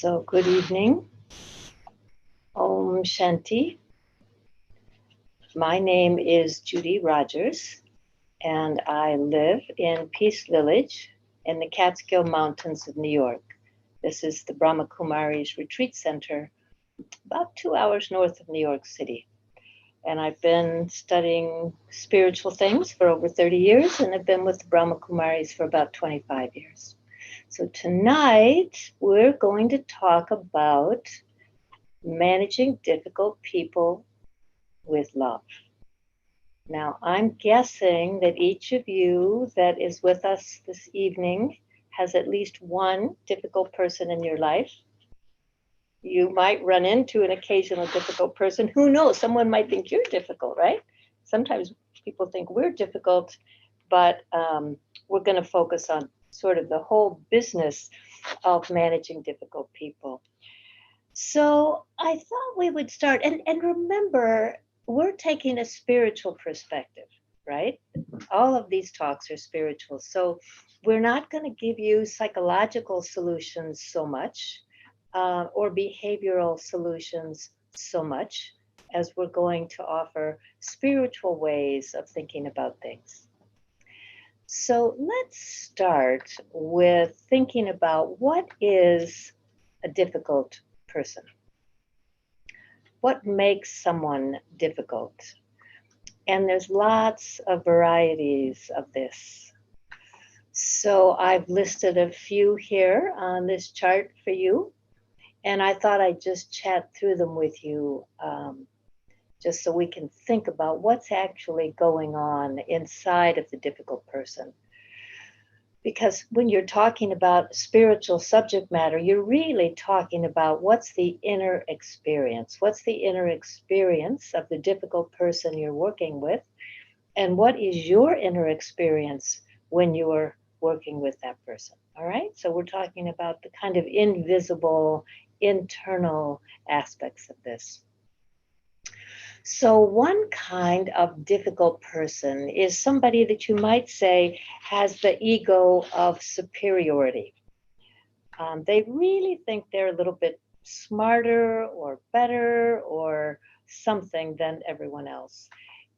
So, good evening. Om Shanti. My name is Judy Rodgers, and I live in Peace Village in the Catskill Mountains of New York. This is the Brahma Kumaris Retreat Center, about 2 hours north of New York City. And I've been studying spiritual things for over 30 years, and I've been with the Brahma Kumaris for about 25 years. So tonight, we're going to talk about managing difficult people with love. Now, I'm guessing that each of you that is with us this evening has at least one difficult person in your life. You might run into an occasional difficult person. Who knows? Someone might think you're difficult, right? Sometimes people think we're difficult, but we're going to focus on sort of the whole business of managing difficult people. So I thought we would start, and remember, we're taking a spiritual perspective, right? All of these talks are spiritual. So we're not going to give you psychological solutions so much, or behavioral solutions so much, as we're going to offer spiritual ways of thinking about things. So let's start with thinking about what is a difficult person. What makes someone difficult? And there's lots of varieties of this. So I've listed a few here on this chart for you. And I thought I'd just chat through them with you, just so we can think about what's actually going on inside of the difficult person. Because when you're talking about spiritual subject matter, you're really talking about what's the inner experience. What's the inner experience of the difficult person you're working with? And what is your inner experience when you are working with that person? All right. So we're talking about the kind of invisible, internal aspects of this. So one kind of difficult person is somebody that you might say has the ego of superiority. They really think they're a little bit smarter or better or something than everyone else.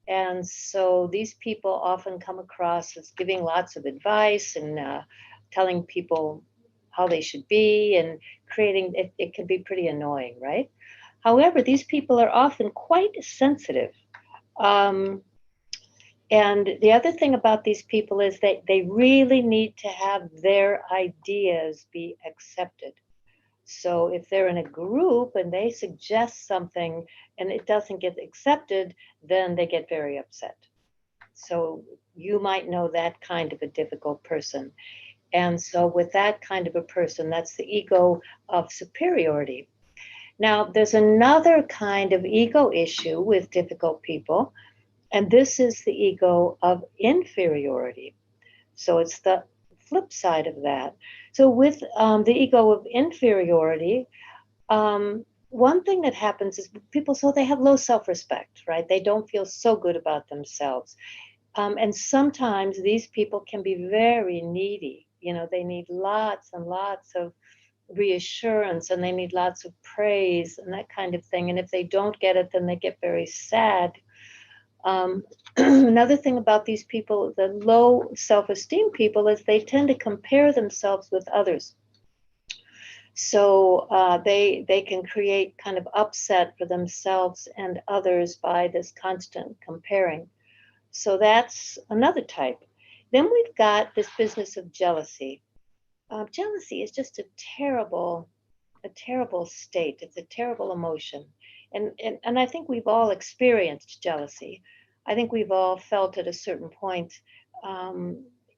And so these people often come across as giving lots of advice and telling people how they should be, and creating, it can be pretty annoying, right? However, these people are often quite sensitive. And the other thing about these people is that they really need to have their ideas be accepted. So if they're in a group and they suggest something and it doesn't get accepted, then they get very upset. So you might know that kind of a difficult person. And so with that kind of a person, that's the ego of superiority. Now, there's another kind of ego issue with difficult people, and this is the ego of inferiority. So it's the flip side of that. So with the ego of inferiority, one thing that happens is people, so they have low self-respect, right? They don't feel so good about themselves. And sometimes these people can be very needy. You know, they need lots and lots of reassurance, and they need lots of praise and that kind of thing. And if they don't get it, then they get very sad. Another thing about these people, the low self-esteem people, is they tend to compare themselves with others. So they can create kind of upset for themselves and others by this constant comparing. So that's another type. Then we've got this business of jealousy. Jealousy is just a terrible state. It's a terrible emotion. And I think we've all experienced jealousy. I think we've all felt at a certain point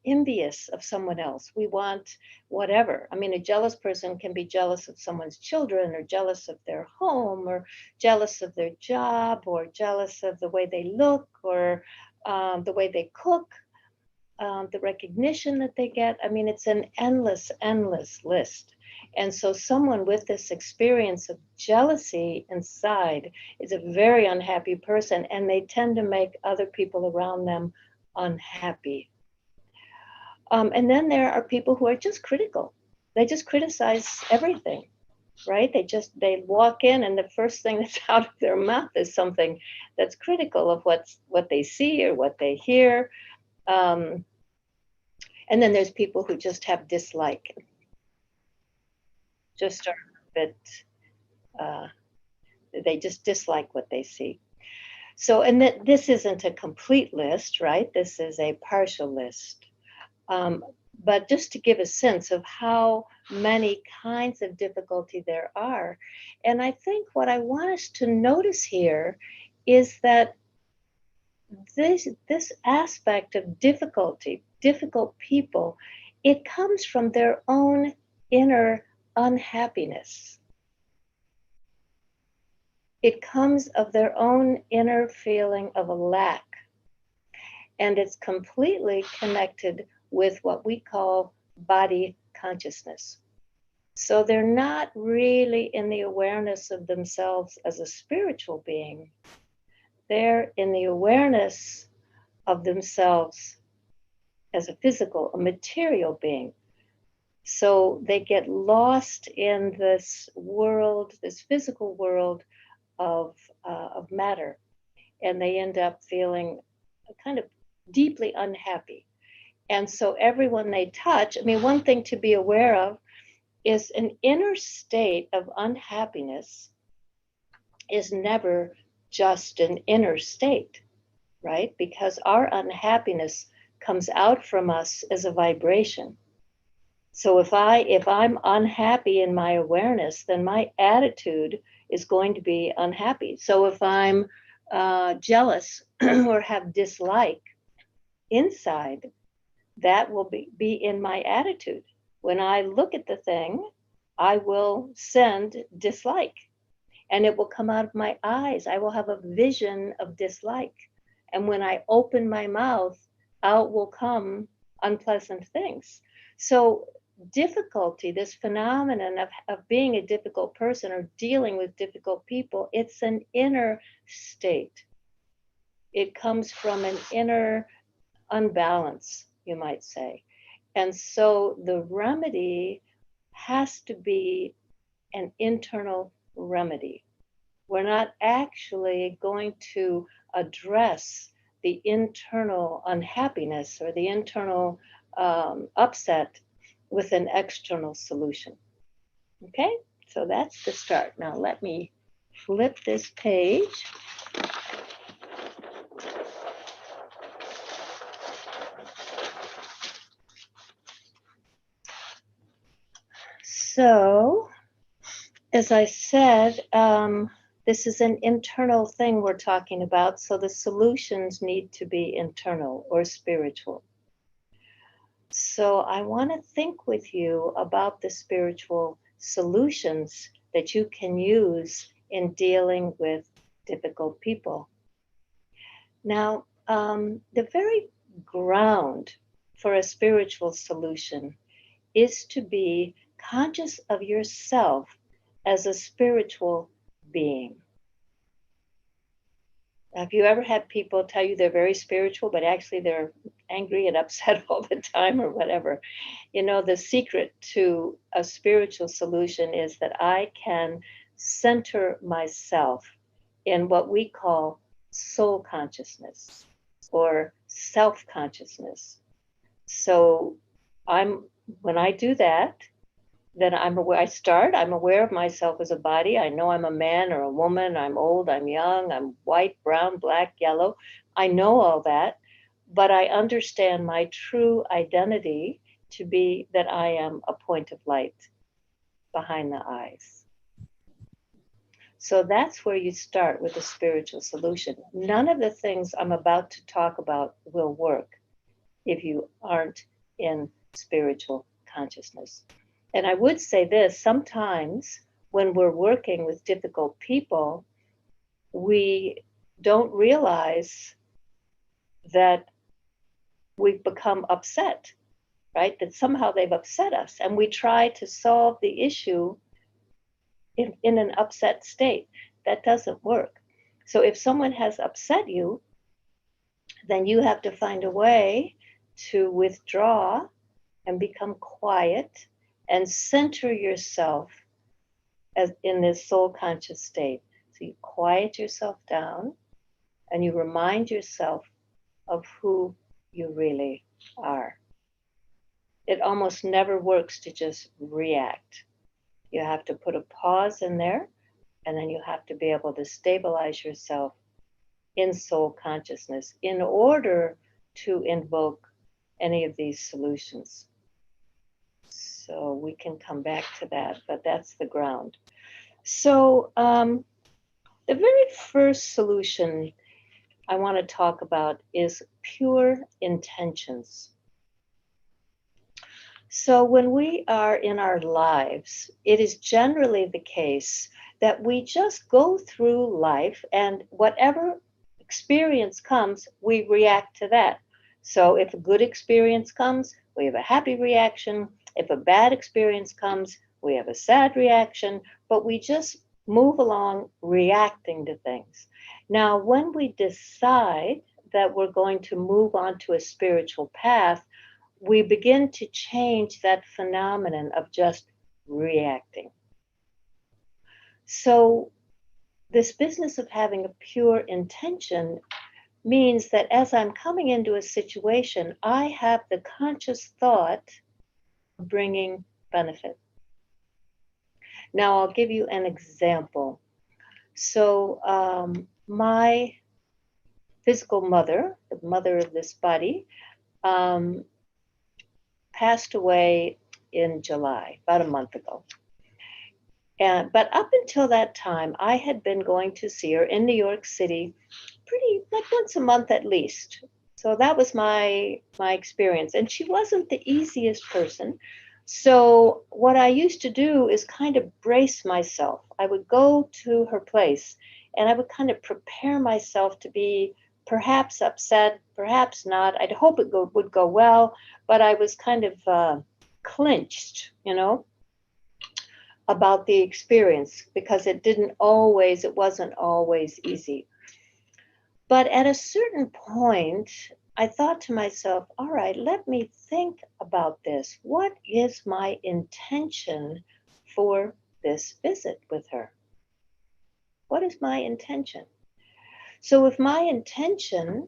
envious of someone else. We want whatever. I mean, a jealous person can be jealous of someone's children, or jealous of their home, or jealous of their job, or jealous of the way they look, or the way they cook. The recognition that they get. I mean, it's an endless list. And so someone with this experience of jealousy inside is a very unhappy person, and they tend to make other people around them unhappy. And then there are people who are just critical. They just criticize everything. right? They walk in and the first thing that's out of their mouth is something that's critical of what they see or what they hear. Um, and then there's people who just have dislike, just are a bit, uh, they just dislike what they see. So, and this isn't a complete list, right? This is a partial list. Um, but just to give a sense of how many kinds of difficulty there are. And I think what I want us to notice here is that this aspect of difficulty, difficult people, it comes from their own inner unhappiness. It comes of their own inner feeling of a lack. And it's completely connected with what we call body consciousness. So they're not really in the awareness of themselves as a spiritual being. They're in the awareness of themselves as a physical, a material being. So they get lost in this world, this physical world of matter, and they end up feeling kind of deeply unhappy. And so everyone they touch, I mean, one thing to be aware of is an inner state of unhappiness is never just an inner state, right? Because our unhappiness comes out from us as a vibration. So if I'm unhappy in my awareness, then my attitude is going to be unhappy. So if I'm jealous or have dislike inside, that will be in my attitude. When I look at the thing, I will send dislike and it will come out of my eyes. I will have a vision of dislike. And when I open my mouth, out will come unpleasant things. So difficulty, this phenomenon of being a difficult person or dealing with difficult people, it's an inner state. It comes from an inner unbalance, you might say. And so the remedy has to be an internal remedy. We're not actually going to address the internal unhappiness or the internal upset with an external solution. Okay, so that's the start. Now let me flip this page. So, as I said, this is an internal thing we're talking about, so the solutions need to be internal or spiritual. So I want to think with you about the spiritual solutions that you can use in dealing with difficult people. Now, the very ground for a spiritual solution is to be conscious of yourself as a spiritual being. Have you ever had people tell you they're very spiritual, but actually they're angry and upset all the time or whatever? You know, the secret to a spiritual solution is that I can center myself in what we call soul consciousness or self consciousness. So when I do that, then I'm aware of myself as a body. I know I'm a man or a woman. I'm old, I'm young, I'm white, brown, black, yellow. I know all that, but I understand my true identity to be that I am a point of light behind the eyes. So that's where you start with a spiritual solution. None of the things I'm about to talk about will work if you aren't in spiritual consciousness. And I would say this, sometimes when we're working with difficult people, we don't realize that we've become upset, right? That somehow they've upset us. And we try to solve the issue in an upset state. That doesn't work. So if someone has upset you, then you have to find a way to withdraw and become quiet and center yourself as in this soul conscious state. So you quiet yourself down and you remind yourself of who you really are. It almost never works to just react. You have to put a pause in there, and then you have to be able to stabilize yourself in soul consciousness in order to invoke any of these solutions. So we can come back to that, but that's the ground. So the very first solution I want to talk about is pure intentions. So when we are in our lives, it is generally the case that we just go through life, and whatever experience comes, we react to that. So if a good experience comes, we have a happy reaction. If a bad experience comes, we have a sad reaction, but we just move along reacting to things. Now, when we decide that we're going to move on to a spiritual path, we begin to change that phenomenon of just reacting. So, this business of having a pure intention means that as I'm coming into a situation, I have the conscious thought of bringing benefit. Now, I'll give you an example. So, my physical mother, the mother of this body, passed away in July, about a month ago. But up until that time, I had been going to see her in New York City pretty like once a month at least. So that was my experience. And she wasn't the easiest person. So what I used to do is kind of brace myself. I would go to her place and I would kind of prepare myself to be perhaps upset, perhaps not. I'd hope it would go well, but I was kind of clinched, about the experience because it wasn't always easy. But at a certain point, I thought to myself, all right, let me think about this. What is my intention for this visit with her? What is my intention? So if my intention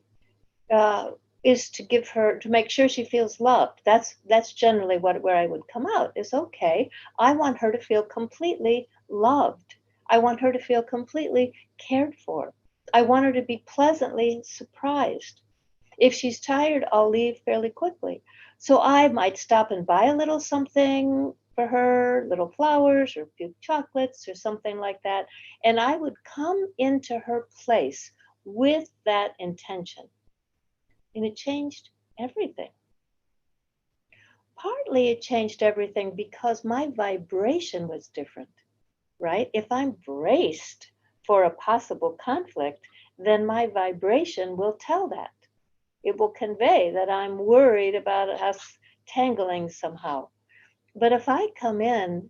is to make sure she feels loved. That's generally where I would come out is okay. I want her to feel completely loved. I want her to feel completely cared for. I want her to be pleasantly surprised. If she's tired, I'll leave fairly quickly. So I might stop and buy a little something for her, little flowers or a few chocolates or something like that. And I would come into her place with that intention. And it changed everything. Partly it changed everything because my vibration was different, right? If I'm braced for a possible conflict, then my vibration will tell that. It will convey that I'm worried about us tangling somehow. But if I come in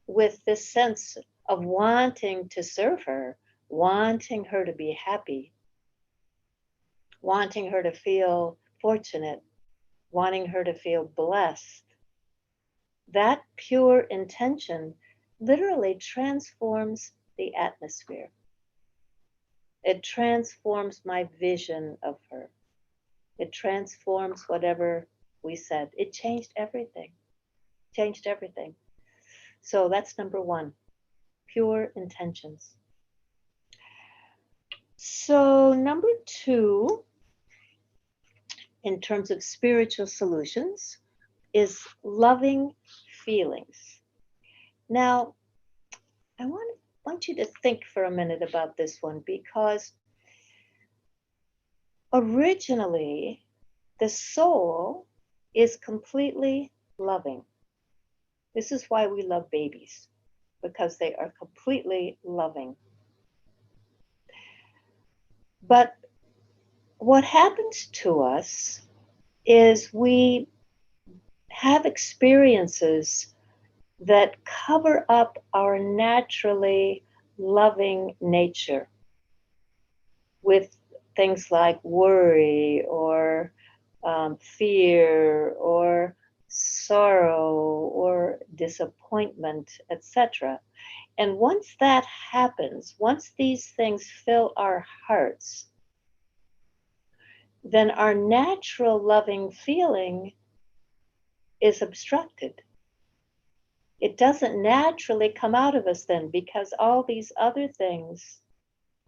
with this sense of wanting to serve her, wanting her to be happy, wanting her to feel fortunate, wanting her to feel blessed, that pure intention literally transforms the atmosphere. It transforms my vision of her. It transforms whatever we said. It changed everything. Changed everything. So that's number one, pure intentions. So number two, in terms of spiritual solutions, is loving feelings. Now, I want you to think for a minute about this one because originally the soul is completely loving. This is why we love babies, because they are completely loving. But what happens to us is we have experiences that cover up our naturally loving nature with things like worry or fear or sorrow or disappointment, etc. And once that happens, once these things fill our hearts, then our natural loving feeling is obstructed. It doesn't naturally come out of us then because all these other things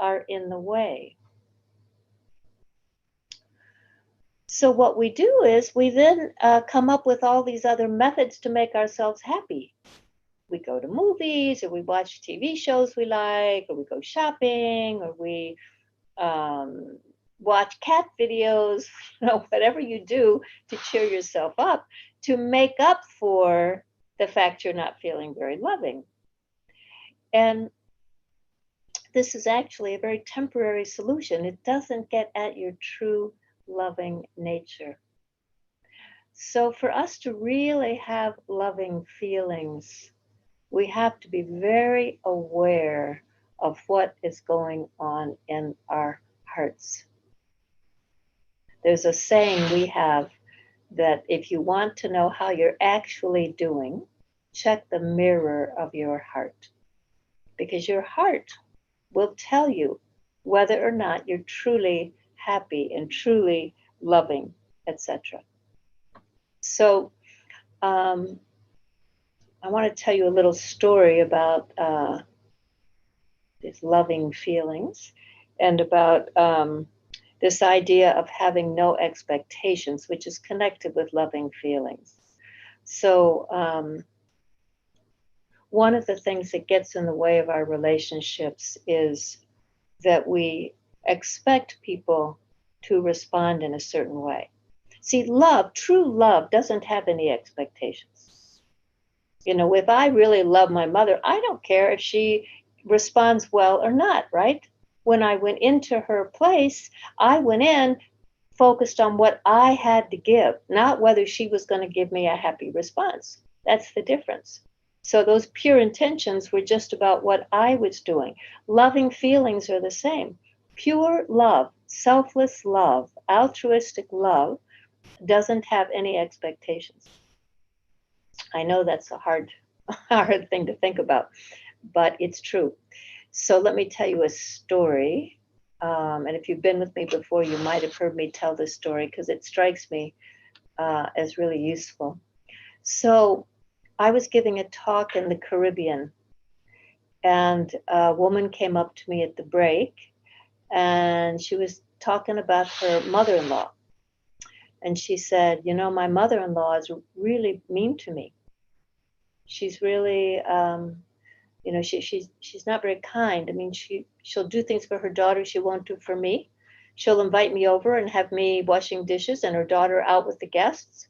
are in the way. So what we do is we then come up with all these other methods to make ourselves happy. We go to movies, or we watch TV shows we like, or we go shopping, or we watch cat videos, whatever you do to cheer yourself up, to make up for the fact you're not feeling very loving. And this is actually a very temporary solution. It doesn't get at your true loving nature. So for us to really have loving feelings, we have to be very aware of what is going on in our hearts. There's a saying we have that if you want to know how you're actually doing, check the mirror of your heart. Because your heart will tell you whether or not you're truly happy and truly loving, etc. So I want to tell you a little story about these loving feelings and about this idea of having no expectations, which is connected with loving feelings. So one of the things that gets in the way of our relationships is that we expect people to respond in a certain way. See, love, true love, doesn't have any expectations. You know, if I really love my mother, I don't care if she responds well or not, right? When I went into her place, I went in focused on what I had to give, not whether she was going to give me a happy response. That's the difference. So those pure intentions were just about what I was doing. Loving feelings are the same. Pure love, selfless love, altruistic love doesn't have any expectations. I know that's a hard thing to think about, but it's true. So let me tell you a story. And if you've been with me before, you might have heard me tell this story because it strikes me as really useful. So I was giving a talk in the Caribbean, and a woman came up to me at the break, and she was talking about her mother-in-law. And she said, you know, my mother-in-law is really mean to me. She's really, you know, she's not very kind. I mean, she'll do things for her daughter she won't do for me. She'll invite me over and have me washing dishes and her daughter out with the guests.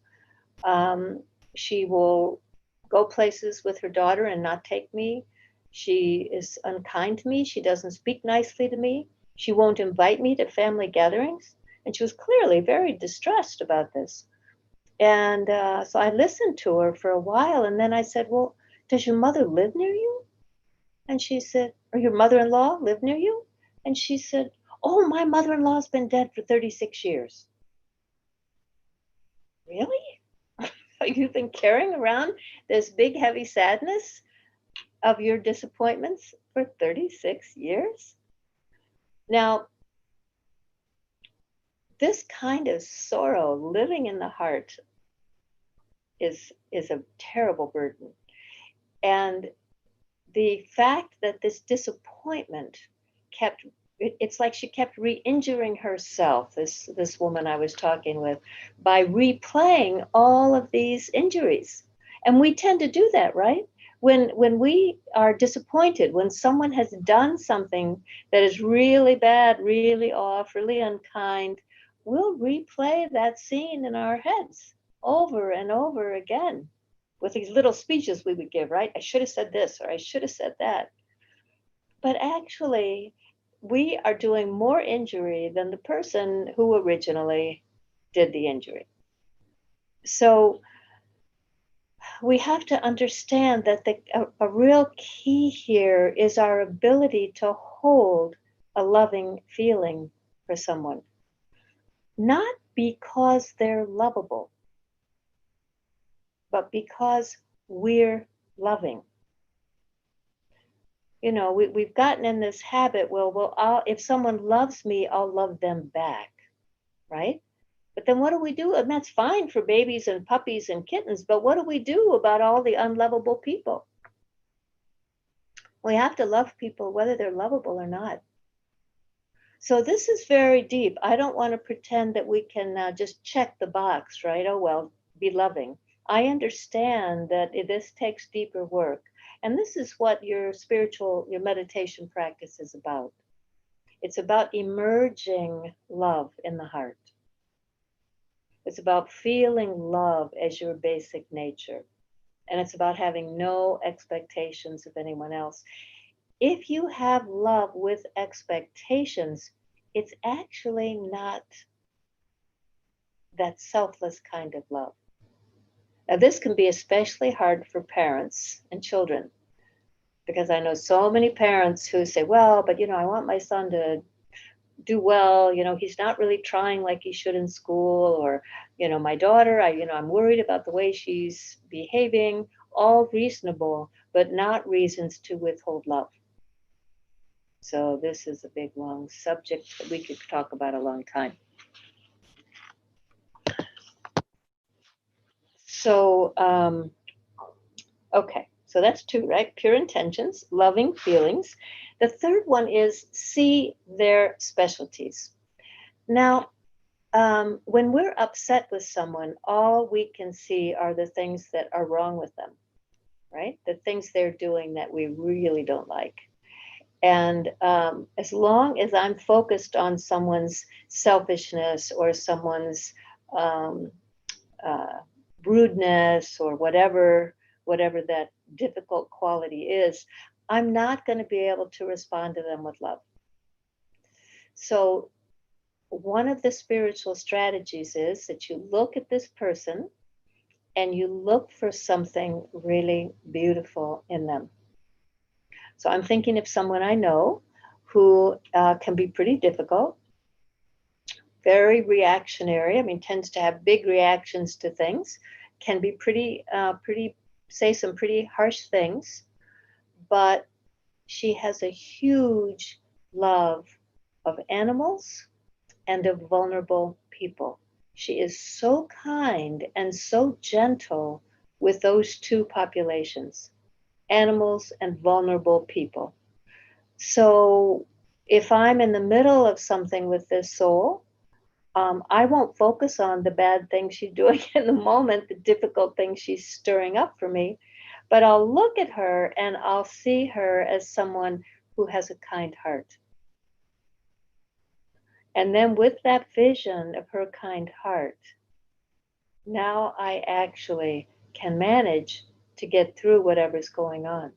She will go places with her daughter and not take me. She is unkind to me. She doesn't speak nicely to me. She won't invite me to family gatherings. And she was clearly very distressed about this. And so I listened to her for a while. And then I said, well, does your mother live near you? And she said, or your mother-in-law live near you? And she said, oh, my mother-in-law's been dead for 36 years. Really? You've been carrying around this big, heavy sadness of your disappointments for 36 years? Now, this kind of sorrow living in the heart is a terrible burden. And the fact that this disappointment kept, it's like she kept re-injuring herself, this woman I was talking with, by replaying all of these injuries. And we tend to do that, right? When we are disappointed, when someone has done something that is really bad, really off, really unkind, we'll replay that scene in our heads over and over again with these little speeches we would give, right? I should have said this or I should have said that. But actually, we are doing more injury than the person who originally did the injury. So we have to understand that a real key here is our ability to hold a loving feeling for someone, not because they're lovable, but because we're loving. You know, we've gotten in this habit, if someone loves me, I'll love them back, right? But then what do we do? And that's fine for babies and puppies and kittens, but what do we do about all the unlovable people? We have to love people whether they're lovable or not. So this is very deep. I don't want to pretend that we can just check the box, right? Oh, well, be loving. I understand that this takes deeper work. And this is what your meditation practice is about. It's about emerging love in the heart. It's about feeling love as your basic nature. And it's about having no expectations of anyone else. If you have love with expectations, it's actually not that selfless kind of love. Now, this can be especially hard for parents and children, because I know so many parents who say, well, but I want my son to do well. He's not really trying like he should in school, or, my daughter, I'm worried about the way she's behaving. All reasonable, but not reasons to withhold love. So this is a big, long subject that we could talk about a long time. So, okay, so that's two, right? Pure intentions, loving feelings. The third one is see their specialties. Now, when we're upset with someone, all we can see are the things that are wrong with them, right? The things they're doing that we really don't like. And as long as I'm focused on someone's selfishness or someone's uh, rudeness or whatever that difficult quality is, I'm not going to be able to respond to them with love. So one of the spiritual strategies is that you look at this person and you look for something really beautiful in them. So I'm thinking of someone I know who can be pretty difficult, very reactionary. I mean, tends to have big reactions to things, can be say some pretty harsh things, but she has a huge love of animals and of vulnerable people. She is so kind and so gentle with those two populations, animals and vulnerable people. So if I'm in the middle of something with this soul, I won't focus on the bad things she's doing in the moment, the difficult things she's stirring up for me, but I'll look at her and I'll see her as someone who has a kind heart. And then with that vision of her kind heart, now I actually can manage to get through whatever's going on.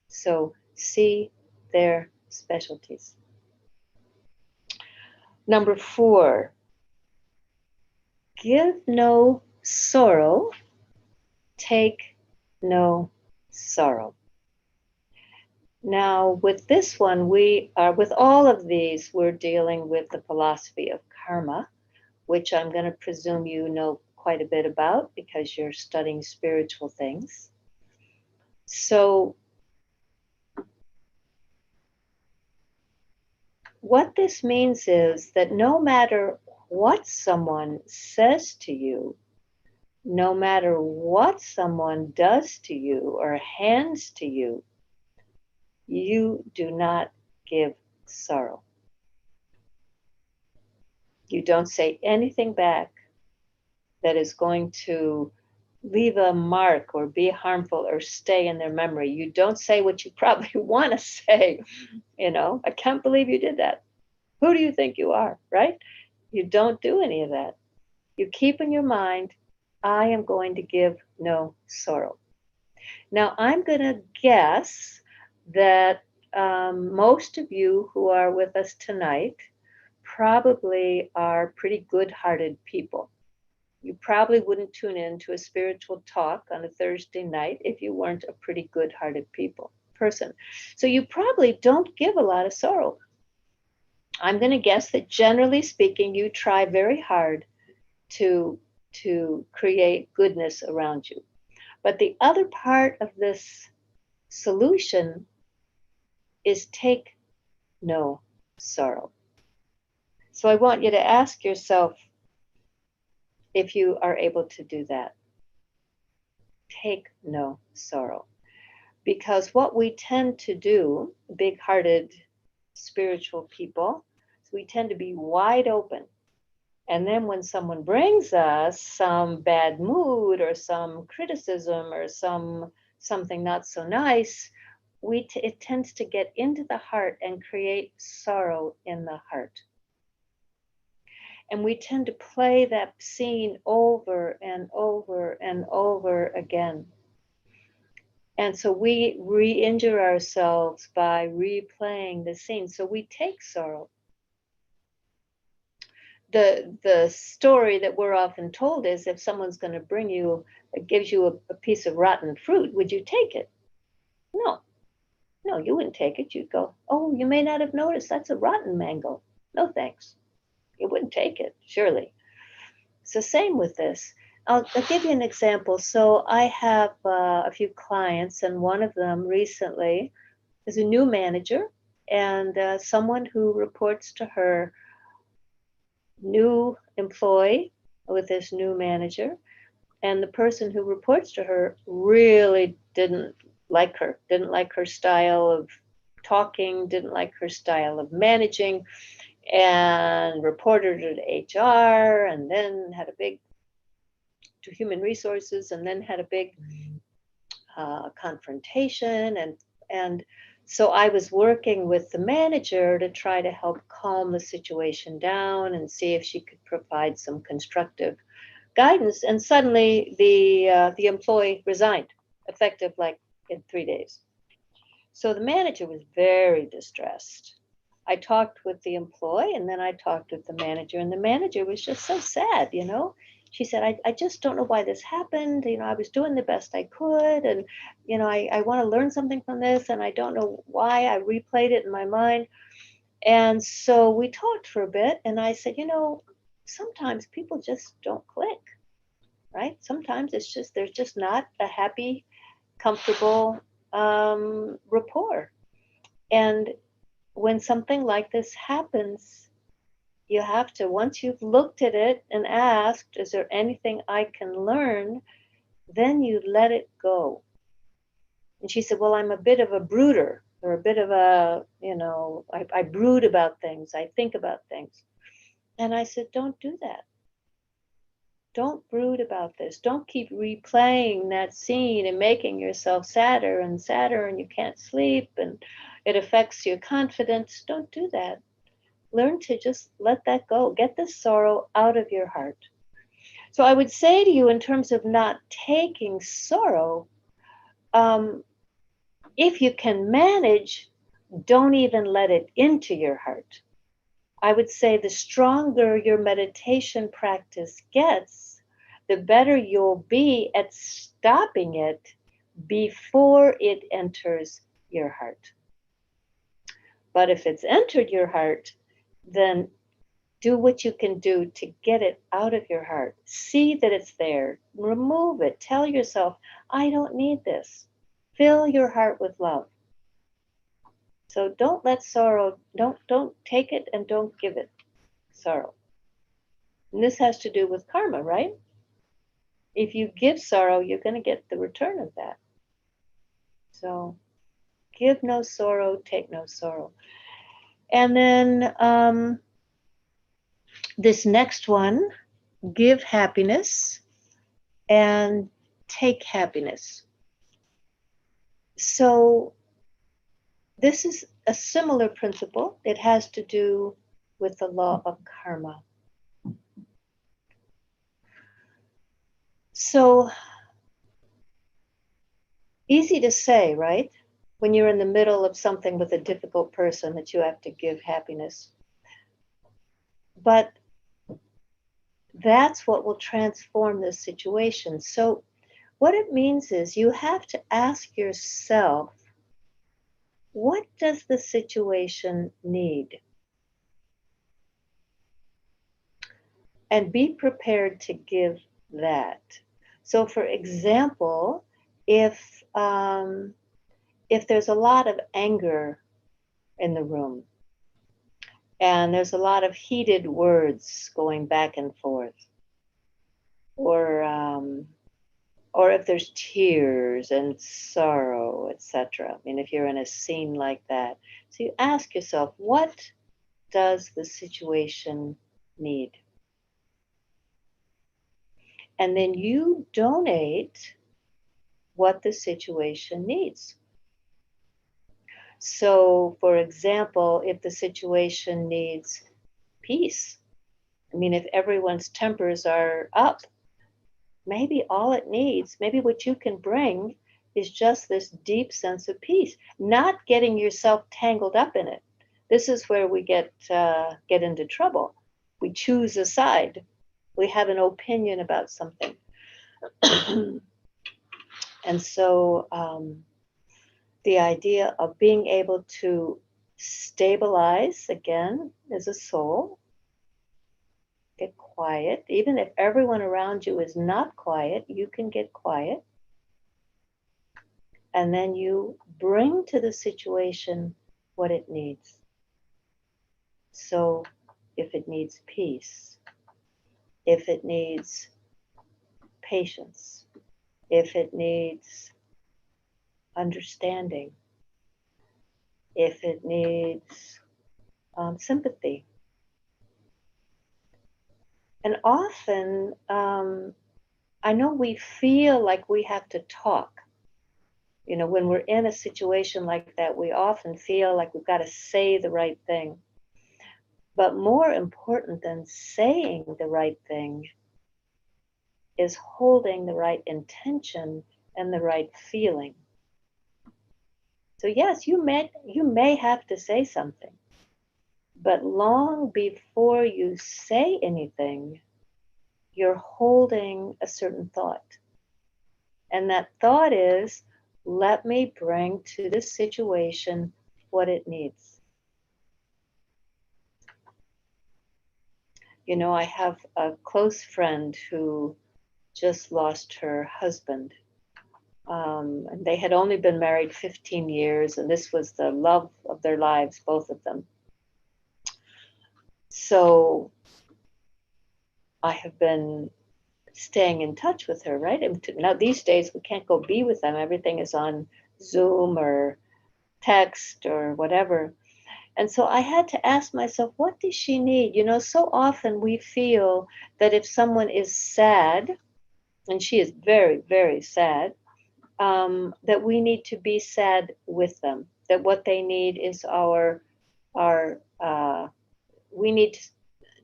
So see their specialties. Number 4, give no sorrow, take no sorrow. Now, with this one, with all of these, we're dealing with the philosophy of karma, which I'm going to presume you know quite a bit about because you're studying spiritual things. So, what this means is that no matter what someone says to you, no matter what someone does to you or hands to you, you do not give sorrow. You don't say anything back that is going to leave a mark or be harmful or stay in their memory. You don't say what you probably want to say. I can't believe you did that. Who do you think you are, right? You don't do any of that. You keep in your mind, I am going to give no sorrow. Now, I'm going to guess that most of you who are with us tonight probably are pretty good-hearted people. You probably wouldn't tune in to a spiritual talk on a Thursday night if you weren't a pretty good-hearted person. So you probably don't give a lot of sorrow. I'm going to guess that generally speaking, you try very hard to to create goodness around you. But the other part of this solution is take no sorrow. So I want you to ask yourself if you are able to do that. Take no sorrow. Because what we tend to do, big hearted spiritual people, is we tend to be wide open. And then when someone brings us some bad mood or some criticism or something not so nice, it tends to get into the heart and create sorrow in the heart. And we tend to play that scene over and over and over again. And so we re-injure ourselves by replaying the scene. So we take sorrow. The story that we're often told is if someone's going to bring you, gives you a piece of rotten fruit, would you take it? No, no, you wouldn't take it. You'd go, oh, you may not have noticed that's a rotten mango. No thanks. You wouldn't take it, surely. It's the same with this. I'll give you an example. So I have a few clients, and one of them recently is a new manager and someone who reports to her, new employee with this new manager. And the person who reports to her really didn't like her style of talking, didn't like her style of managing, and reported her to HR, and then had a big, to human resources, and then had a big confrontation. And so I was working with the manager to try to help calm the situation down and see if she could provide some constructive guidance. And suddenly the employee resigned, effective like in 3 days. So the manager was very distressed. I talked with the employee, and then I talked with the manager, and the manager was just so sad, you know. She said, I just don't know why this happened. You know, I was doing the best I could, and, you know, I want to learn something from this, and I don't know why I replayed it in my mind. And so we talked for a bit, and I said, you know, sometimes people just don't click, right? Sometimes it's just, there's just not a happy, comfortable rapport. And when something like this happens, you have to, once you've looked at it and asked, is there anything I can learn? Then you let it go. And she said, well, I'm a bit of a brooder, or a bit of a, you know, I brood about things. I think about things. And I said, don't do that. Don't brood about this. Don't keep replaying that scene and making yourself sadder and sadder, and you can't sleep, and it affects your confidence. Don't do that. Learn to just let that go. Get the sorrow out of your heart. So I would say to you, in terms of not taking sorrow, if you can manage, don't even let it into your heart. I would say the stronger your meditation practice gets, the better you'll be at stopping it before it enters your heart. But if it's entered your heart, then do what you can do to get it out of your heart. See that it's there. Remove it. Tell yourself, I don't need this. Fill your heart with love. So don't let sorrow, don't take it and don't give it sorrow. And this has to do with karma, right? If you give sorrow, you're going to get the return of that. So give no sorrow, take no sorrow. And then this next one, give happiness and take happiness. So this is a similar principle. It has to do with the law of karma. So easy to say, right? When you're in the middle of something with a difficult person that you have to give happiness. But that's what will transform the situation. So what it means is you have to ask yourself, what does the situation need? And be prepared to give that. So, for example, if there's a lot of anger in the room and there's a lot of heated words going back and forth, or if there's tears and sorrow, etc. I mean, if you're in a scene like that, so you ask yourself, what does the situation need? And then you donate what the situation needs. So, for example, if the situation needs peace, I mean, if everyone's tempers are up, maybe all it needs, maybe what you can bring is just this deep sense of peace, not getting yourself tangled up in it. This is where we get into trouble. We choose a side. We have an opinion about something. And so the idea of being able to stabilize again as a soul, get quiet. Even if everyone around you is not quiet, you can get quiet. And then you bring to the situation what it needs. So if it needs peace, if it needs patience, if it needs understanding, if it needs sympathy. And often, I know we feel like we have to talk. You know, when we're in a situation like that, we often feel like we've got to say the right thing. But more important than saying the right thing is holding the right intention and the right feeling. So yes, you may have to say something, but long before you say anything, you're holding a certain thought. And that thought is, let me bring to this situation what it needs. You know, I have a close friend who just lost her husband. And they had only been married 15 years, and this was the love of their lives, both of them. So I have been staying in touch with her, right? And now these days we can't go be with them. Everything is on Zoom or text or whatever. And so I had to ask myself, what does she need? You know, so often we feel that if someone is sad, and she is very, very sad, that we need to be sad with them. That what they need is we need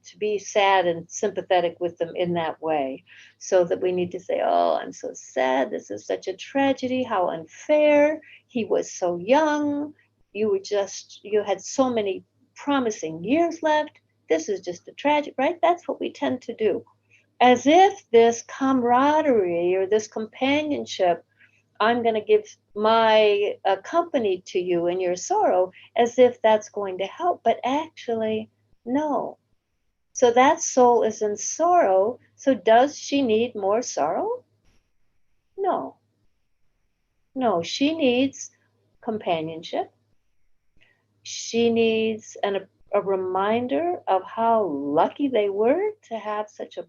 to be sad and sympathetic with them in that way. So that we need to say, oh, I'm so sad. This is such a tragedy. How unfair. He was so young. You had so many promising years left. This is just a tragedy, right? That's what we tend to do. As if this camaraderie or this companionship, I'm going to give my company to you in your sorrow, as if that's going to help. But actually, no. So that soul is in sorrow. So does she need more sorrow? No. No, she needs companionship. She needs a reminder of how lucky they were to have such a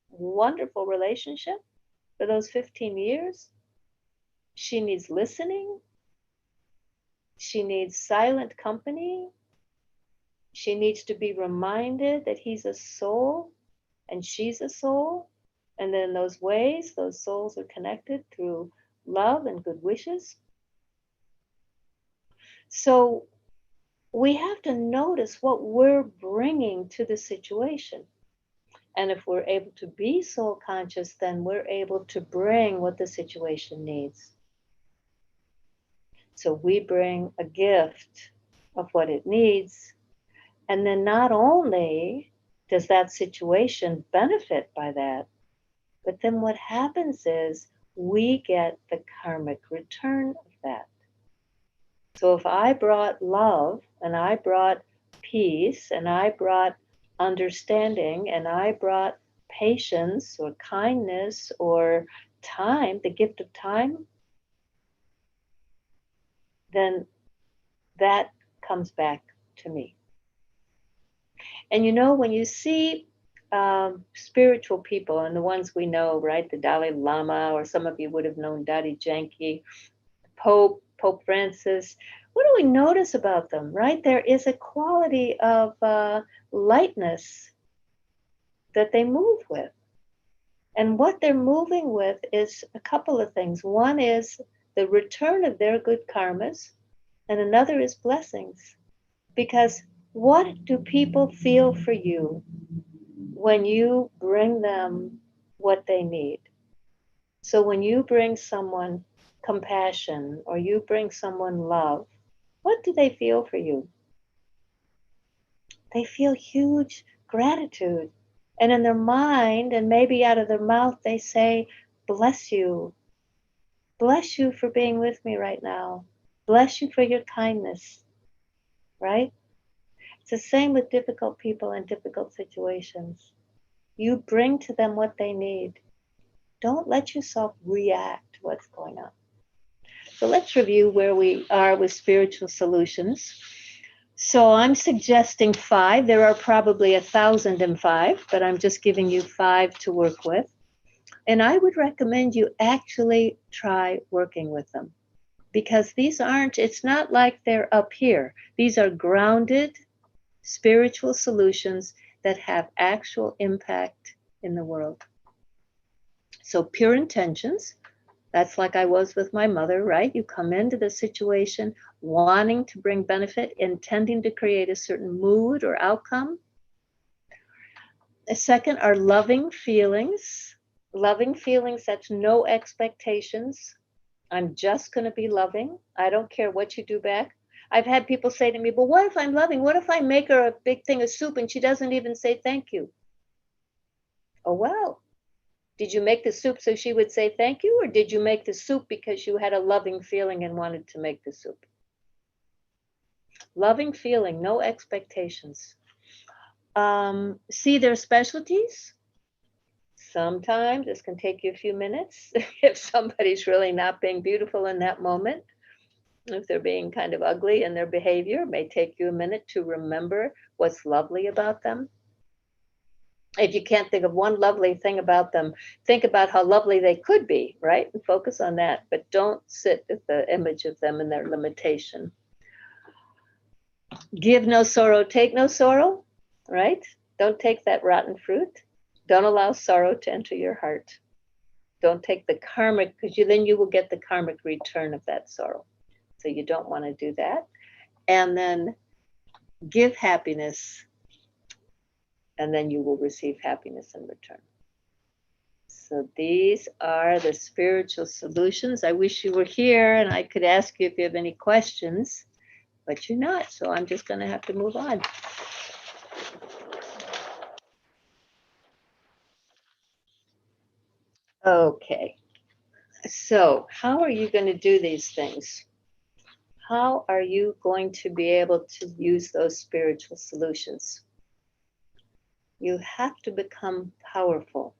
wonderful relationship for those 15 years. She needs listening. She needs silent company. She needs to be reminded that he's a soul and she's a soul. And then in those ways, those souls are connected through love and good wishes. So we have to notice what we're bringing to the situation. And if we're able to be soul conscious, then we're able to bring what the situation needs. So we bring a gift of what it needs. And then not only does that situation benefit by that, but then what happens is we get the karmic return of that. So if I brought love and I brought peace and I brought understanding and I brought patience or kindness or time, the gift of time, then that comes back to me. And you know, when you see spiritual people, and the ones we know, right? The Dalai Lama, or some of you would have known Daddy Yankee, Pope Francis. What do we notice about them, right? There is a quality of lightness that they move with. And what they're moving with is a couple of things. One is the return of their good karmas, and another is blessings. Because what do people feel for you when you bring them what they need? So when you bring someone compassion or you bring someone love, what do they feel for you? They feel huge gratitude. And in their mind, and maybe out of their mouth, they say, bless you. Bless you for being with me right now. Bless you for your kindness, right? It's the same with difficult people in difficult situations. You bring to them what they need. Don't let yourself react to what's going on. So let's review where we are with spiritual solutions. So I'm suggesting 5. There are probably 1,005, but I'm just giving you 5 to work with. And I would recommend you actually try working with them, because these aren't, it's not like they're up here. These are grounded spiritual solutions that have actual impact in the world. So pure intentions, that's like I was with my mother, right? You come into the situation wanting to bring benefit, intending to create a certain mood or outcome. The second are loving feelings. Loving feelings, that's no expectations. I'm just going to be loving. I don't care what you do back. I've had people say to me, but what if I'm loving? What if I make her a big thing of soup and she doesn't even say thank you? Oh, well, did you make the soup so she would say thank you? Or did you make the soup because you had a loving feeling and wanted to make the soup? Loving feeling, no expectations. See their specialties. Sometimes this can take you a few minutes if somebody's really not being beautiful in that moment. If they're being kind of ugly in their behavior, it may take you a minute to remember what's lovely about them. If you can't think of one lovely thing about them, think about how lovely they could be, right? And focus on that, but don't sit with the image of them and their limitation. Give no sorrow, take no sorrow, right? Don't take that rotten fruit. Don't allow sorrow to enter your heart. Don't take the karmic, because then you will get the karmic return of that sorrow. So you don't want to do that. And then give happiness, and then you will receive happiness in return. So these are the spiritual solutions. I wish you were here and I could ask you if you have any questions, but you're not. So I'm just going to have to move on. Okay. So how are you going to do these things? How are you going to be able to use those spiritual solutions? You have to become powerful.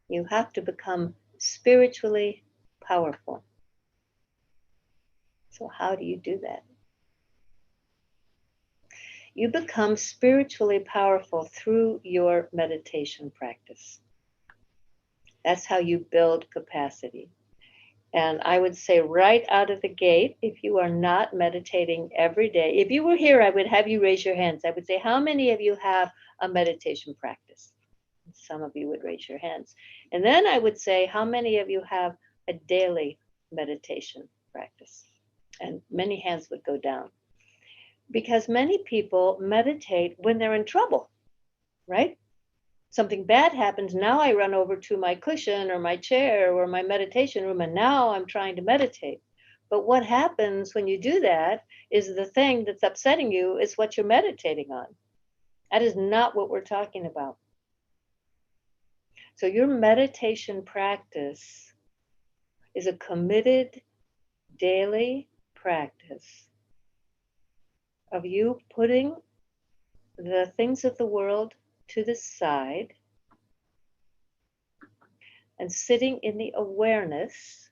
You have to become spiritually powerful. So how do you do that? You become spiritually powerful through your meditation practice. That's how you build capacity. And I would say right out of the gate, if you are not meditating every day, if you were here, I would have you raise your hands. I would say, how many of you have a meditation practice? Some of you would raise your hands. And then I would say, how many of you have a daily meditation practice? And many hands would go down. Because many people meditate when they're in trouble, right? Something bad happens, now I run over to my cushion or my chair or my meditation room, and now I'm trying to meditate. But what happens when you do that is the thing that's upsetting you is what you're meditating on. That is not what we're talking about. So your meditation practice is a committed daily practice of you putting the things of the world to the side and sitting in the awareness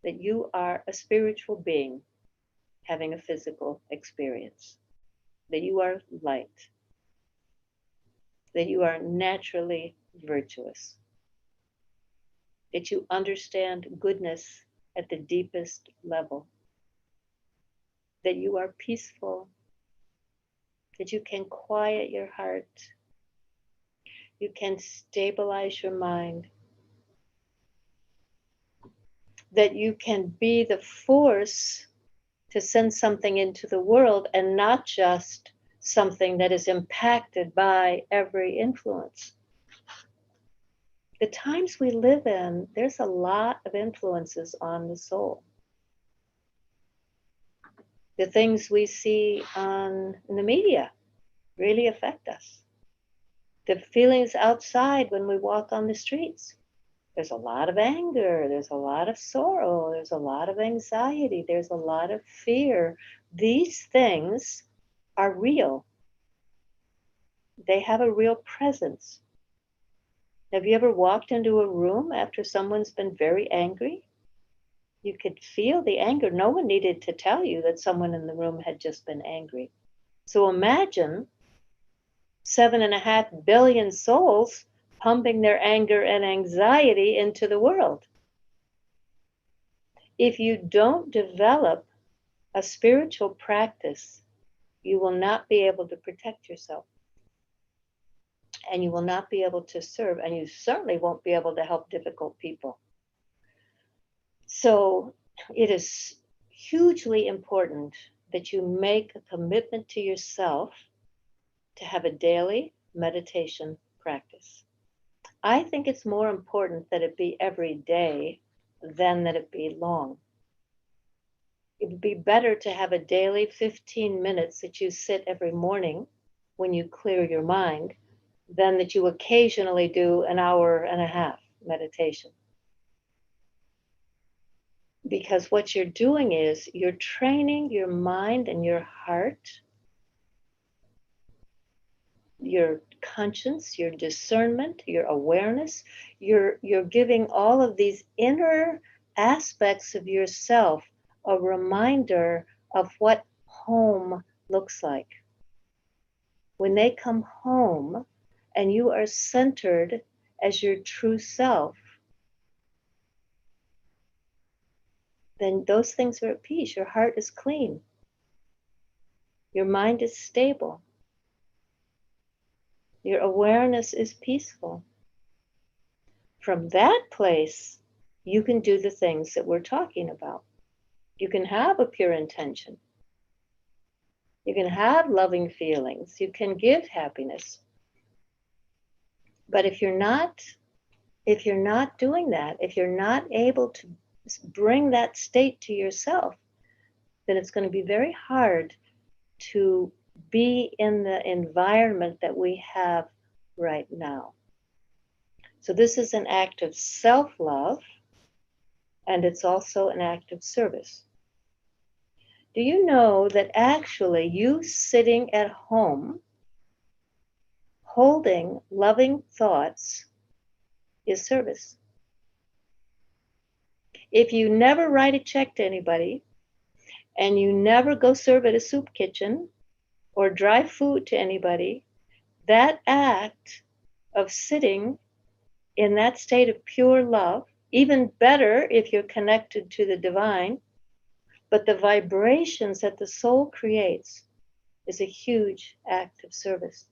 that you are a spiritual being having a physical experience, that you are light, that you are naturally virtuous, that you understand goodness at the deepest level, that you are peaceful, that you can quiet your heart, you can stabilize your mind, that you can be the force to send something into the world and not just something that is impacted by every influence. The times we live in, there's a lot of influences on the soul. The things we see in the media really affect us. The feelings outside when we walk on the streets. There's a lot of anger, there's a lot of sorrow, there's a lot of anxiety, there's a lot of fear. These things are real. They have a real presence. Have you ever walked into a room after someone's been very angry? You could feel the anger. No one needed to tell you that someone in the room had just been angry. So imagine 7.5 billion souls pumping their anger and anxiety into the world. If you don't develop a spiritual practice, you will not be able to protect yourself. And you will not be able to serve, and you certainly won't be able to help difficult people. So it is hugely important that you make a commitment to yourself to have a daily meditation practice. I think it's more important that it be every day than that it be long. It would be better to have a daily 15 minutes that you sit every morning when you clear your mind than that you occasionally do an hour and a half meditation. Because what you're doing is you're training your mind and your heart, your conscience, your discernment, your awareness. You're giving all of these inner aspects of yourself a reminder of what home looks like. When they come home and you are centered as your true self, then those things are at peace. Your heart is clean. Your mind is stable. Your awareness is peaceful. From that place, you can do the things that we're talking about. You can have a pure intention. You can have loving feelings. You can give happiness. But if you're not doing that, if you're not able to bring that state to yourself, then it's going to be very hard to be in the environment that we have right now. So this is an act of self-love, and it's also an act of service. Do you know that actually you sitting at home holding loving thoughts is service? If you never write a check to anybody, and you never go serve at a soup kitchen or drive food to anybody, that act of sitting in that state of pure love, even better if you're connected to the divine, but the vibrations that the soul creates is a huge act of service.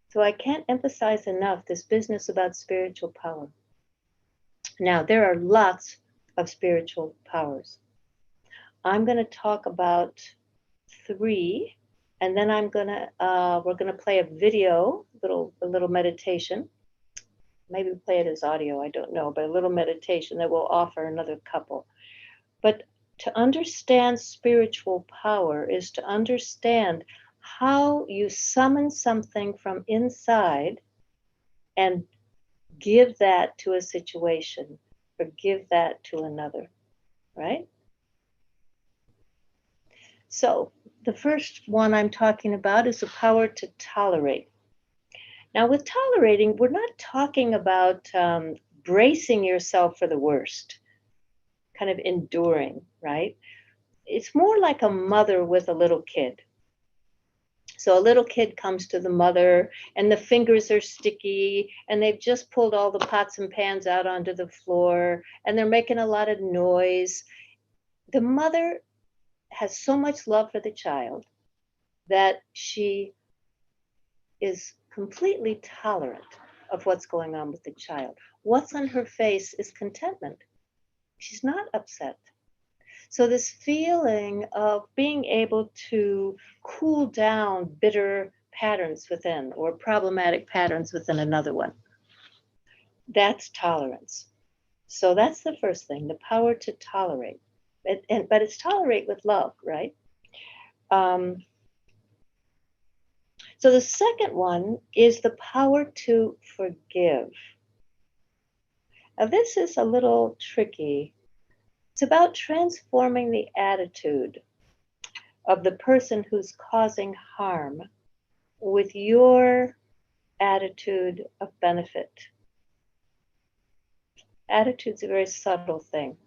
So I can't emphasize enough this business about spiritual power. Now, there are lots of spiritual powers. I'm going to talk about 3, and then we're going to play a video, a little meditation. Maybe play it as audio, I don't know, but a little meditation that will offer another couple. But to understand spiritual power is to understand how you summon something from inside and give that to a situation or give that to another, right? So the first one I'm talking about is the power to tolerate. Now, with tolerating, we're not talking about bracing yourself for the worst, kind of enduring, right? It's more like a mother with a little kid. So a little kid comes to the mother and the fingers are sticky and they've just pulled all the pots and pans out onto the floor and they're making a lot of noise. The mother has so much love for the child that she is completely tolerant of what's going on with the child. What's on her face is contentment. She's not upset. So, this feeling of being able to cool down bitter patterns within or problematic patterns within another one, that's tolerance. So, that's the first thing, the power to tolerate. But it's tolerate with love, right? Um, so, the second one is the power to forgive. Now, this is a little tricky. It's about transforming the attitude of the person who's causing harm with your attitude of benefit. Attitude's a very subtle thing.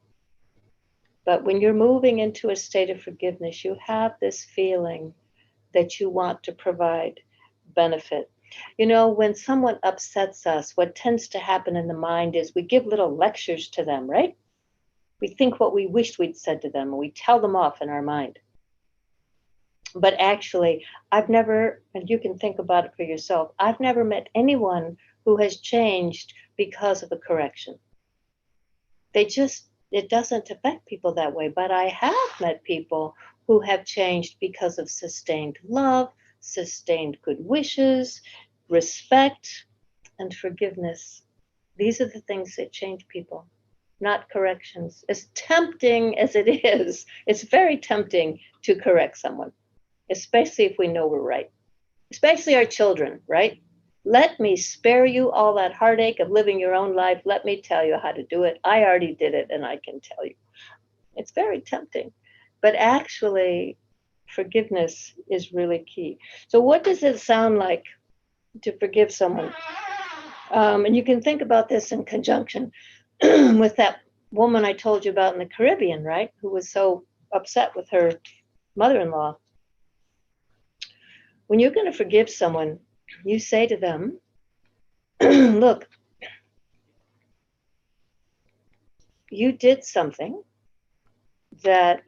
But when you're moving into a state of forgiveness, you have this feeling that you want to provide benefit. You know, when someone upsets us, what tends to happen in the mind is we give little lectures to them, right? We think what we wished we'd said to them, and we tell them off in our mind. But actually, I've never, and you can think about it for yourself, I've never met anyone who has changed because of a correction. It doesn't affect people that way. But I have met people who have changed because of sustained love, sustained good wishes, respect, and forgiveness. These are the things that change people, not corrections. As tempting as it is, it's very tempting to correct someone, especially if we know we're right, especially our children, right? Let me spare you all that heartache of living your own life. Let me tell you how to do it. I already did it and I can tell you. It's very tempting. But actually, forgiveness is really key. So, what does it sound like to forgive someone? And you can think about this in conjunction with that woman I told you about in the Caribbean, right? Who was so upset with her mother in law. When you're going to forgive someone, you say to them, look, you did something that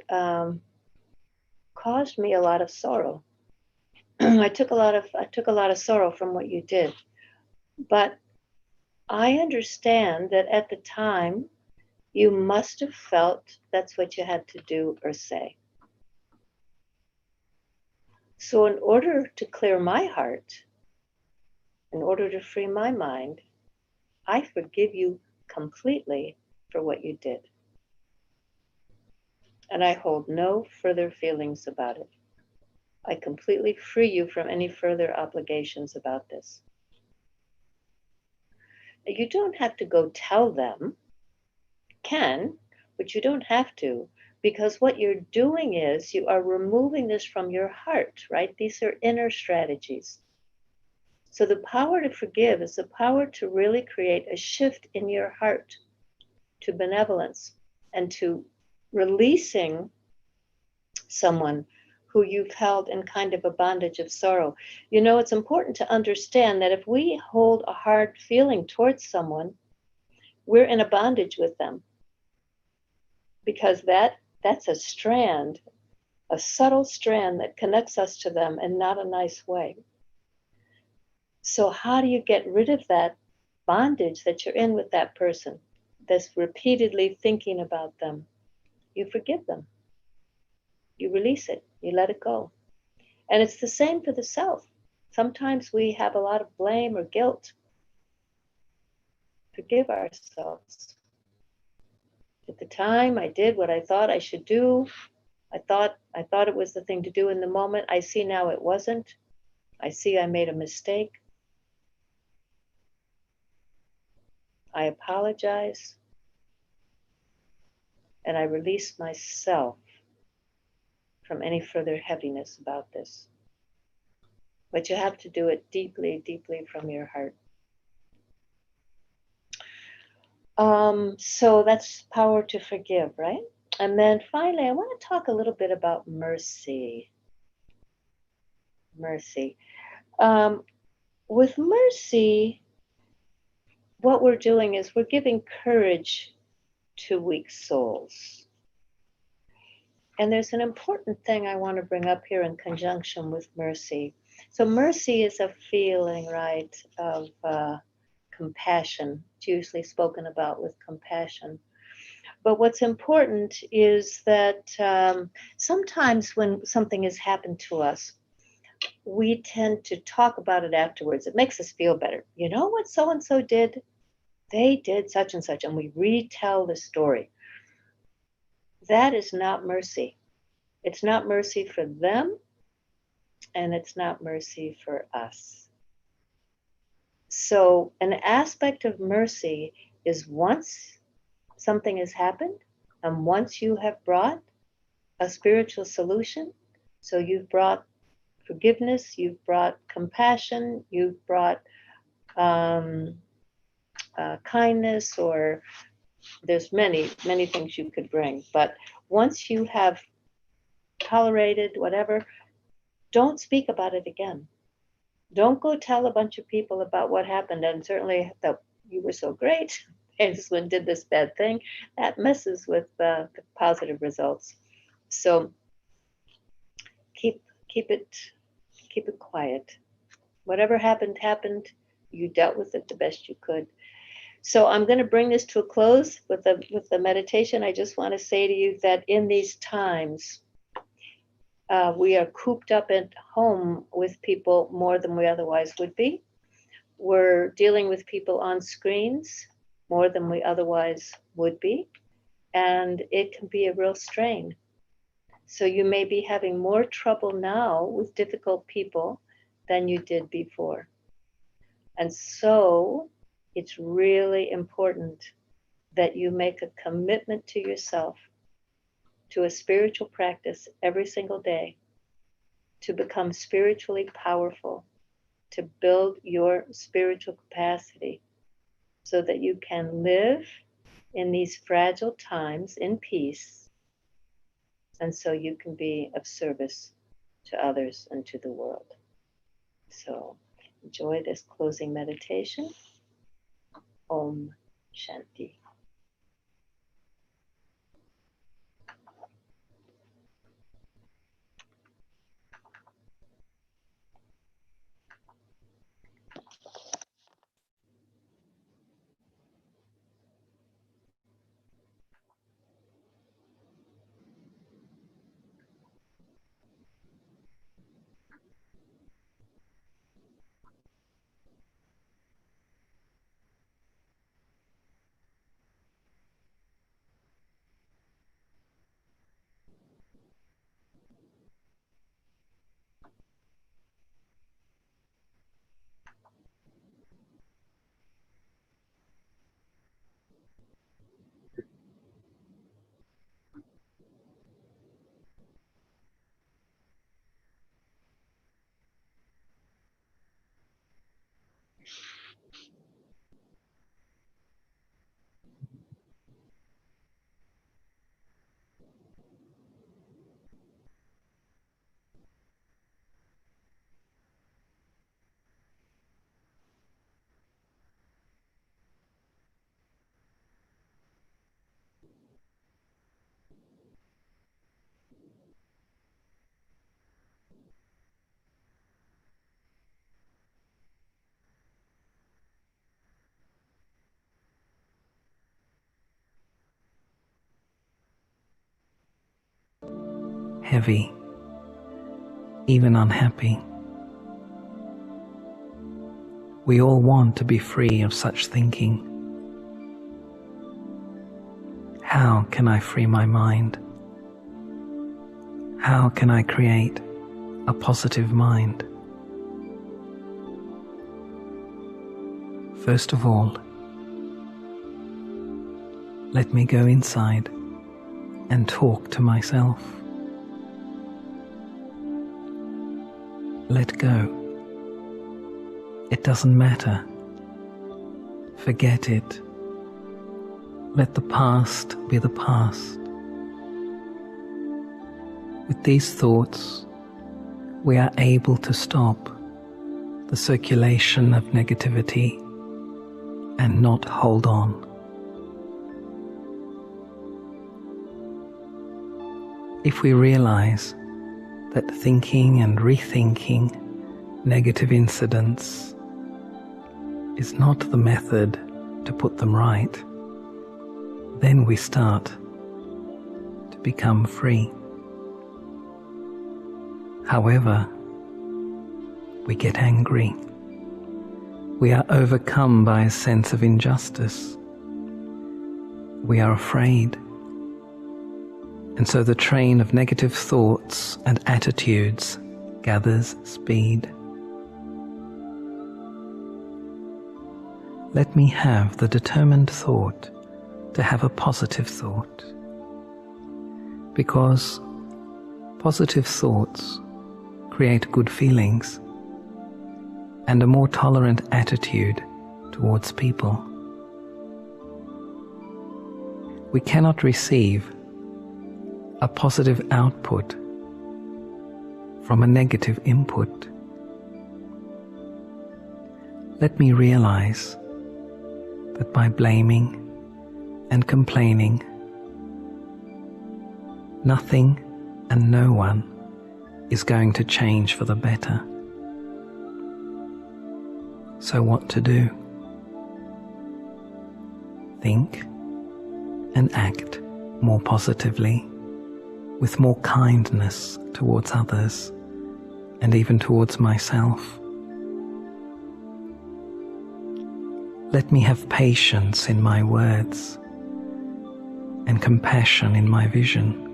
caused me a lot of sorrow. I took a lot of sorrow from what you did. But I understand that at the time you must have felt that's what you had to do or say. So in order to clear my heart, in order to free my mind, I forgive you completely for what you did. And I hold no further feelings about it. I completely free you from any further obligations about this. You don't have to go tell them, can, but you don't have to, because what you're doing is you are removing this from your heart, right? These are inner strategies. So the power to forgive is the power to really create a shift in your heart to benevolence and to releasing someone who you've held in kind of a bondage of sorrow. You know, it's important to understand that if we hold a hard feeling towards someone, we're in a bondage with them, because that's a strand, a subtle strand that connects us to them in not a nice way. So how do you get rid of that bondage that you're in with that person that's repeatedly thinking about them? You forgive them. You release it. You let it go. And it's the same for the self. Sometimes we have a lot of blame or guilt. Forgive ourselves. At the time, I did what I thought I should do. I thought it was the thing to do in the moment. I see now it wasn't. I see I made a mistake. I apologize. And I release myself from any further heaviness about this. but you have to do it deeply, deeply from your heart. So that's power to forgive, right? And then finally, I want to talk a little bit about mercy. Mercy. With mercy, what we're doing is we're giving courage to weak souls. And there's an important thing I want to bring up here in conjunction with mercy. So mercy is a feeling, right, of compassion. It's usually spoken about with compassion. But what's important is that sometimes when something has happened to us, we tend to talk about it afterwards. It makes us feel better. You know what so-and-so did? They did such and such, and we retell the story. That is not mercy. It's not mercy for them, and it's not mercy for us. So an aspect of mercy is once something has happened, and once you have brought a spiritual solution, so you've brought forgiveness, you've brought compassion, you've brought kindness, or there's many things you could bring. But once you have tolerated whatever, don't speak about it again. Don't go tell a bunch of people about what happened, and certainly that you were so great and this one did this bad thing. That messes with the positive results. So keep it quiet. Whatever happened. You dealt with it the best you could. So I'm going to bring this to a close with the meditation. I just want to say to you that in these times, we are cooped up at home with people more than we otherwise would be. We're dealing with people on screens more than we otherwise would be. And it can be a real strain. So you may be having more trouble now with difficult people than you did before. And so it's really important that you make a commitment to yourself, to a spiritual practice every single day, to become spiritually powerful, to build your spiritual capacity so that you can live in these fragile times in peace, and so you can be of service to others and to the world. So enjoy this closing meditation. Om Shanti. Heavy, even unhappy. We all want to be free of such thinking. How can I free my mind? How can I create a positive mind? First of all, let me go inside and talk to myself. Let go It doesn't matter. Forget it. Let the past be the past. With these thoughts, we are able to stop the circulation of negativity and not hold on. If we realize that thinking and rethinking negative incidents is not the method to put them right, then we start to become free. However, we get angry. We are overcome by a sense of injustice. We are afraid. And so the train of negative thoughts and attitudes gathers speed. Let me have the determined thought to have a positive thought, because positive thoughts create good feelings and a more tolerant attitude towards people. We cannot receive a positive output from a negative input. Let me realize that by blaming and complaining, nothing and no one is going to change for the better. So what to do? Think and act more positively, with more kindness towards others and even towards myself. Let me have patience in my words and compassion in my vision.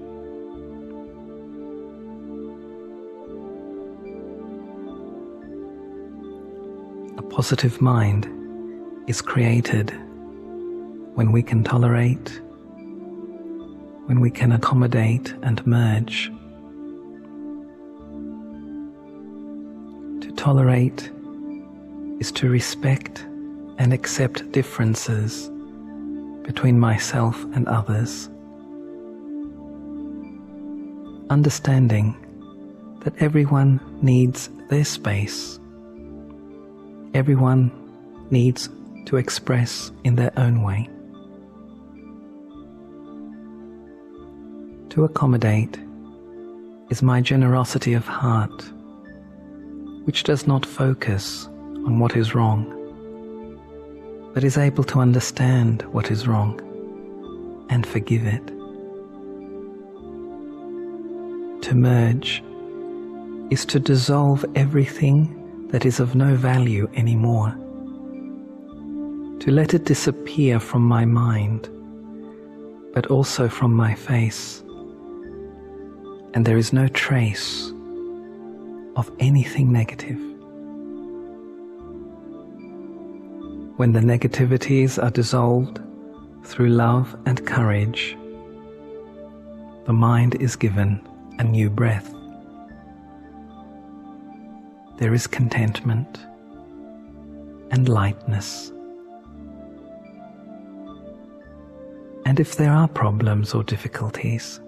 A positive mind is created when we can tolerate, when we can accommodate and merge. To tolerate is to respect and accept differences between myself and others, understanding that everyone needs their space. Everyone needs to express in their own way. To accommodate is my generosity of heart, which does not focus on what is wrong, but is able to understand what is wrong and forgive it. To merge is to dissolve everything that is of no value anymore, to let it disappear from my mind, but also from my face, and there is no trace of anything negative. When the negativities are dissolved through love and courage, the mind is given a new breath. There is contentment and lightness. And if there are problems or difficulties,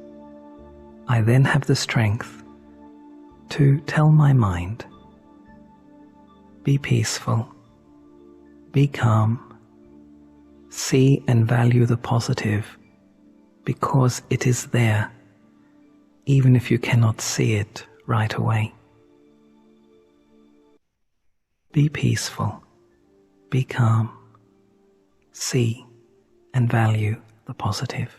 I then have the strength to tell my mind, be peaceful, be calm, see and value the positive, because it is there, even if you cannot see it right away. Be peaceful, be calm, see and value the positive.